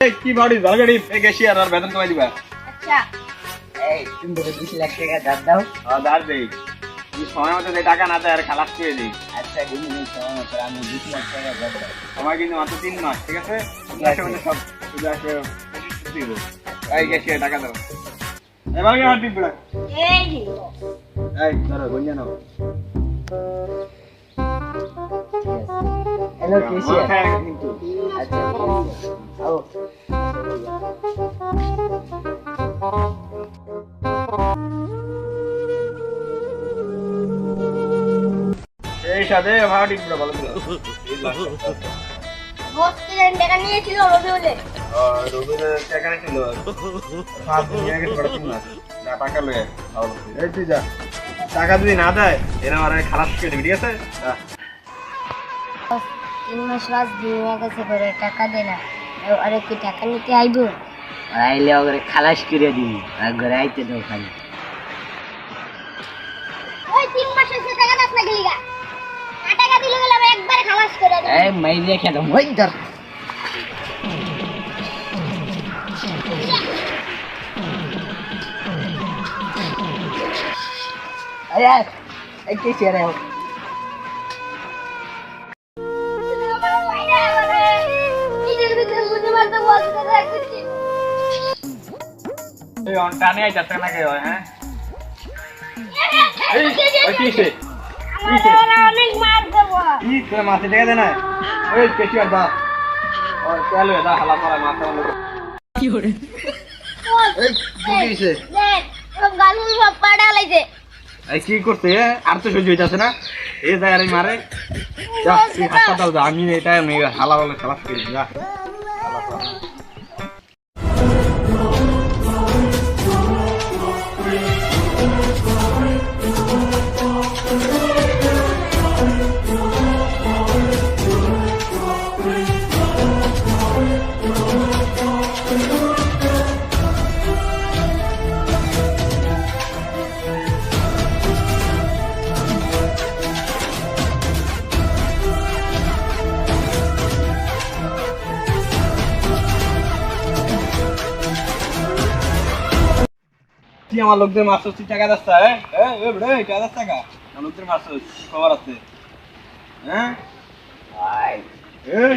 কি বাড়ি জায়গাড়ি গেছি আর বেতন কমাই দিবা। আচ্ছা এই তুমি বলে 20 লাখ টাকা ধার দাও। দাঁড় দেই তুই সময় মতো যে টাকা না দেয় আর খালাস করে দিই। আচ্ছা দিন নেই সময় মতো আমি 20 লাখ টাকা ধার দাও। সময় কিন্তু মাত্র 3 মাস, ঠিক আছে? সব তুই আসবে দিব। এই গেছি টাকা দাও। এবার কি হাঁটি পড়া? এই নিও এই ধরো গঞ্জা নাও। Hello cashier. হ্যাঁ কিন্তু আচ্ছা আও এই সাথে হাঁটি পড়া ভালো ছিল। বসতে টাকা নিয়েছিল রবিউলে রবির টাকা ছিল 5 দিন আগে পড়া ছিল না টাকা লয়ে ভালো। এই তুই যা, টাকা যদি না দেয় এরা আর খালাস করে দিবি, ঠিক আছে? 3 মাস বাদ দিয়ে গেছে করে টাকা দে না আরে কি টাকা নিতে আইবো আইলে ওরে খালাস করে দিবি আর ঘরে আইতে দাও খালি। ওই 3 মাস হইছে টাকা দাস না গেলিগা টাকা দিলে গেলে আমি একবার খালাস করে দেব এই মাই রেখে দাও ওই ধর। আরে এই কেশিয়া রে এই অনটানে আইতাছে না কে হয়? হ্যাঁ এই ওই কিসে অনেক মার দেবো কি তোর মাথা দেখে দে না। এই কেশি আর দা আর চলো দা হালা মারা মাথা হলো কি করে। এই কি কিসে দেখ সব গালুল সব পাড়া লাইছে এই কি করতে আর তো সহ্য হইতাছে না। এই যায় আরে মারে যা তুই হাসপাতাল যা, আমি এটা হালা বলে খালাস করে যা। তুই আমার লোকদের মারছিস, তুই টাকা দাস হ্যাঁ? এ বড় টাকা দাস টাকা আমার লোকদের মারছিস, খবর আছে? হ্যাঁ আই এই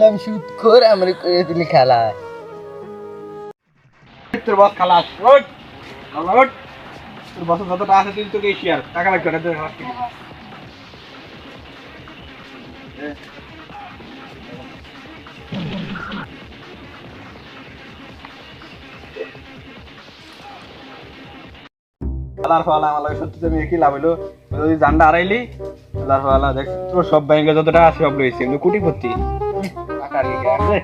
লাম শুট কর আমরে কইতে দিলি খালা। তোর বস খালাস ওঠ আল্লাহ ওঠ। তোর বস যত টাকা আছে তুই তোকে শেয়ার টাকা লাগবে না তোর হাত থেকে। আল্লাহর ফালা আমার লাগে সত্যি তুমি কি লাভ হইলো? যদি জানটা হারাইলি আল্লাহর ফালা দেখ তোর সব ব্যাংকে যত টাকা আছে সব রয়েছে কোটিপতি টাকা আর কি আছে।